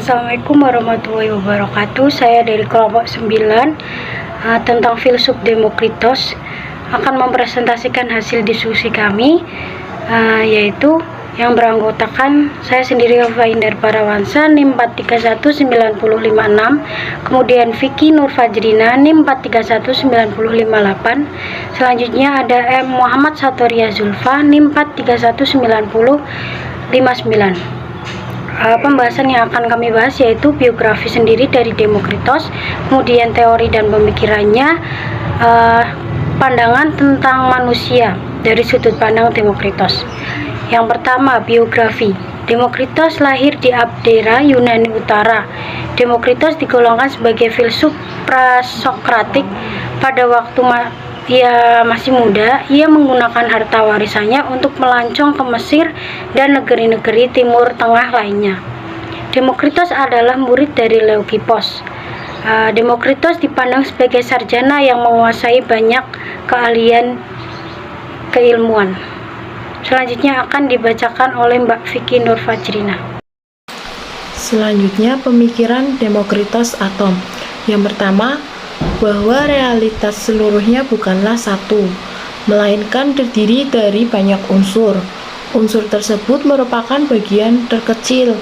Assalamualaikum warahmatullahi wabarakatuh. Saya dari kelompok 9 tentang filsuf Demokritos akan mempresentasikan hasil diskusi kami, yaitu yang beranggotakan saya sendiri Faindar Parawansa NIM 4319056, kemudian Vicky Nur Fajrina NIM 4319058. Selanjutnya ada M Muhammad Satoria Zulfa NIM 4319059. Pembahasan yang akan kami bahas yaitu biografi sendiri dari Demokritos, kemudian teori dan pemikirannya, pandangan tentang manusia dari sudut pandang Demokritos. Yang pertama, biografi. Demokritos lahir di Abdera, Yunani Utara. Demokritos digolongkan sebagai filsuf prasokratik. Pada waktu ia masih muda, ia menggunakan harta warisannya untuk melancong ke Mesir dan negeri-negeri Timur Tengah lainnya. Demokritos adalah murid dari Leukipos. Demokritos dipandang sebagai sarjana yang menguasai banyak keahlian keilmuan. Selanjutnya akan dibacakan oleh Mbak Vicky Nur Fajrina. Selanjutnya pemikiran Demokritos atom. Yang pertama, bahwa realitas seluruhnya bukanlah satu, melainkan terdiri dari banyak unsur. Unsur tersebut merupakan bagian terkecil,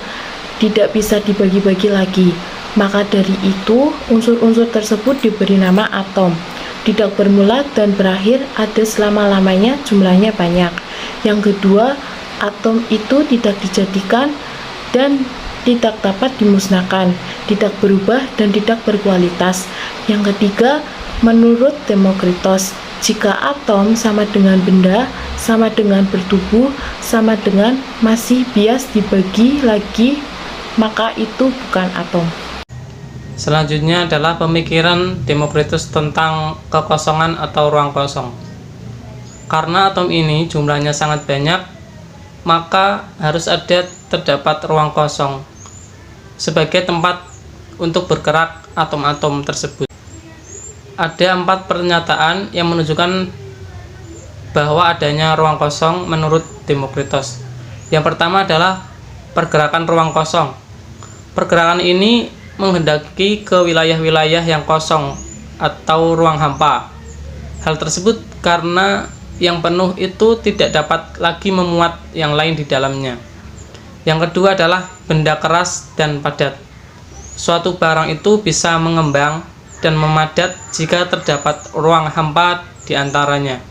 tidak bisa dibagi-bagi lagi. Maka dari itu, unsur-unsur tersebut diberi nama atom. Tidak bermula dan berakhir, ada selama-lamanya, jumlahnya banyak. Yang kedua, atom itu tidak dijadikan dan tidak dapat dimusnahkan, tidak berubah dan tidak berkualitas. Yang ketiga, menurut Demokritos, jika atom sama dengan benda, sama dengan bertubuh, sama dengan masih bias dibagi lagi, maka itu bukan atom. Selanjutnya adalah pemikiran Demokritos tentang kekosongan atau ruang kosong. Karena atom ini jumlahnya sangat banyak, maka harus terdapat ruang kosong sebagai tempat untuk bergerak atom-atom tersebut. Ada 4 pernyataan yang menunjukkan bahwa adanya ruang kosong menurut Demokritos. Yang pertama adalah pergerakan ruang kosong. Pergerakan ini menghendaki ke wilayah-wilayah yang kosong atau ruang hampa. Hal tersebut karena yang penuh itu tidak dapat lagi memuat yang lain di dalamnya. Yang kedua adalah benda keras dan padat. Suatu barang itu bisa mengembang dan memadat jika terdapat ruang hampa di antaranya.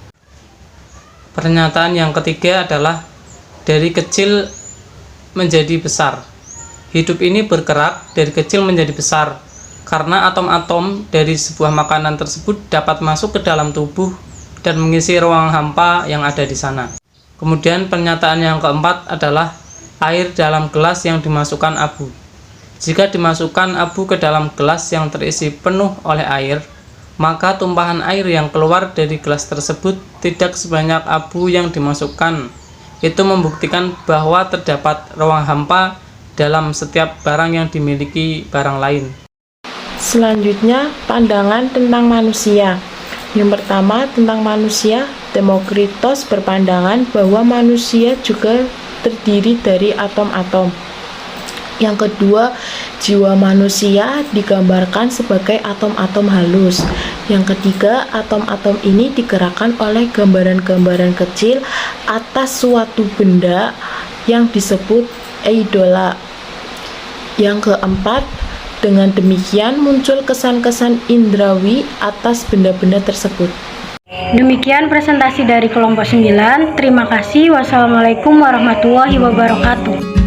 Pernyataan yang ketiga adalah dari kecil menjadi besar. Hidup ini bergerak dari kecil menjadi besar karena atom-atom dari sebuah makanan tersebut dapat masuk ke dalam tubuh dan mengisi ruang hampa yang ada di sana. Kemudian pernyataan yang keempat adalah air dalam gelas yang dimasukkan abu. Jika dimasukkan abu ke dalam gelas yang terisi penuh oleh air, maka tumpahan air yang keluar dari gelas tersebut tidak sebanyak abu yang dimasukkan. Itu membuktikan bahwa terdapat ruang hampa dalam setiap barang yang dimiliki barang lain. Selanjutnya, pandangan tentang manusia. Yang pertama, tentang manusia, Demokritos berpandangan bahwa manusia juga terdiri dari atom-atom. Yang kedua, jiwa manusia digambarkan sebagai atom-atom halus. Yang ketiga, atom-atom ini digerakkan oleh gambaran-gambaran kecil atas suatu benda yang disebut eidola. Yang keempat, dengan demikian muncul kesan-kesan indrawi atas benda-benda tersebut. Demikian presentasi dari kelompok 9. Terima kasih. Wassalamualaikum warahmatullahi wabarakatuh.